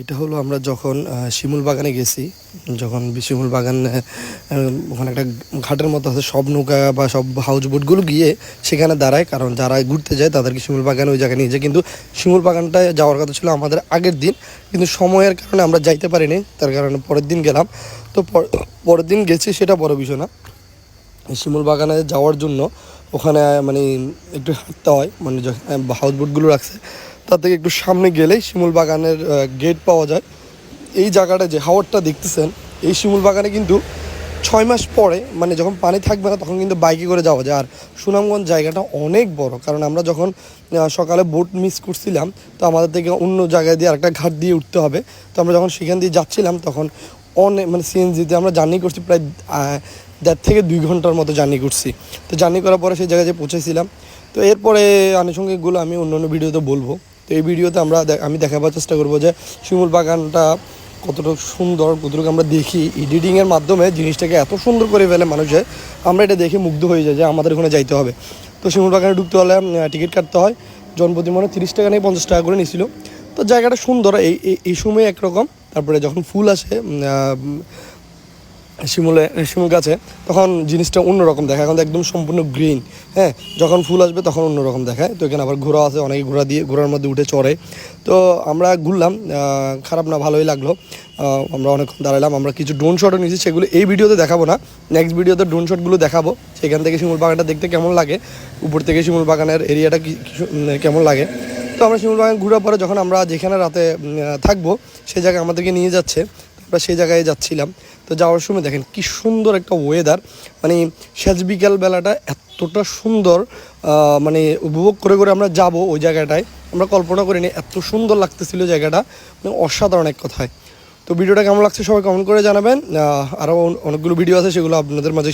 এটা হলো আমরা যখন শিমুল বাগানে গেছি, যখন শিমুল বাগান ওখানে একটা ঘাটের মতো আছে, সব নৌকা বা সব হাউস বোটগুলো গিয়ে সেখানে দাঁড়ায়, কারণ যারা ঘুরতে যায় তাদেরকে শিমুল বাগানে ওই জায়গায় নিয়ে যায়। কিন্তু শিমুল বাগানটায় যাওয়ার কথা ছিল আমাদের আগের দিন, কিন্তু সময়ের কারণে আমরা যাইতে পারিনি, তার কারণে পরের দিন গেলাম। তো পরের দিন গেছি, সেটা বড় বিষয় না। শিমুল বাগানে যাওয়ার জন্য ওখানে মানে একটু হাঁটতে হয়, মানে হাউস বোটগুলো রাখছে তার থেকে একটু সামনে গেলেই শিমুল বাগানের গেট পাওয়া যায়। এই জায়গাটা যে হাওরটা দেখতেছেন, এই শিমুল বাগানে কিন্তু 6 মাস পরে, মানে যখন পানি থাকবে না তখন কিন্তু বাইকে করে যাওয়া যায়। আর সুনামগঞ্জ জায়গাটা অনেক বড়, কারণ আমরা যখন সকালে বোট মিস করছিলাম, তো আমাদের থেকে অন্য জায়গায় দিয়ে আরেকটা ঘাট দিয়ে উঠতে হবে। তো আমরা যখন সেখান দিয়ে যাচ্ছিলাম তখন অনেক মানে সিএনজিতে আমরা জার্নি করছি, প্রায় 1.5 থেকে 2 ঘন্টার মতো জার্নি করছি। তো জার্নি করার পরে সেই জায়গায় যে পৌঁছেছিলাম। তো এরপরে আনুষঙ্গিকগুলো আমি অন্য ভিডিওতে বলবো। তো এই ভিডিওতে আমি দেখাবার চেষ্টা করবো যে শিমুল বাগানটা কতটুকু সুন্দর, কতটুকু আমরা দেখি এডিটিংয়ের মাধ্যমে জিনিসটাকে এত সুন্দর করে ফেলে মানুষে, আমরা এটা দেখে মুগ্ধ হয়ে যাই যে আমাদের ওখানে যাইতে হবে। তো শিমুল বাগানে ঢুকতে হলে টিকিট কাটতে হয়, জনপ্রতি মনে 30 টাকা নেই 50 টাকা করে নিয়েছিল। তো জায়গাটা সুন্দর, এই সময় একরকম, তারপরে যখন ফুল আসে শিমুল গাছে, তখন জিনিসটা অন্যরকম দেখায়। এখন তো একদম সম্পূর্ণ গ্রিন, হ্যাঁ, যখন ফুল আসবে তখন অন্যরকম দেখায়। তো এখানে আবার ঘোড়া আছে, অনেকে ঘোড়ার মধ্যে উঠে চড়ে। তো আমরা ঘুরলাম, খারাপ না, ভালোই লাগলো। আমরা অনেকক্ষণ দাঁড়ালাম, আমরা কিছু ড্রোন শটও নিয়েছি, সেগুলো এই ভিডিওতে দেখাবো না, নেক্সট ভিডিওতে ড্রোন শটগুলো দেখাবো। সেখান থেকে শিমুল বাগানটা দেখতে কেমন লাগে, উপর থেকে শিমুল বাগানের এরিয়াটা কেমন লাগে। তো আমরা শিমুল বাগান ঘোরার পরে যখন আমরা যেখানে রাতে থাকবো সেই জায়গায় আমাদেরকে নিয়ে যাচ্ছে, আমরা সেই জায়গায় যাচ্ছিলাম। তো যাওয়ার সময় দেখেন কি সুন্দর একটা ওয়েদার, মানে শেষ বিকাল বেলাটা এতটা সুন্দর, মানে উপভোগ করে করে আমরা যাব ওই জায়গাটায়, আমরা কল্পনা করিনি এত সুন্দর লাগতেছিল জায়গাটা, মানে অসাধারণ এক কথায়। তো ভিডিওটা কেমন লাগছে সবাই কমেন্ট করে জানাবেন। আরও অনেকগুলো ভিডিও আছে, সেগুলো আপনাদের মাঝে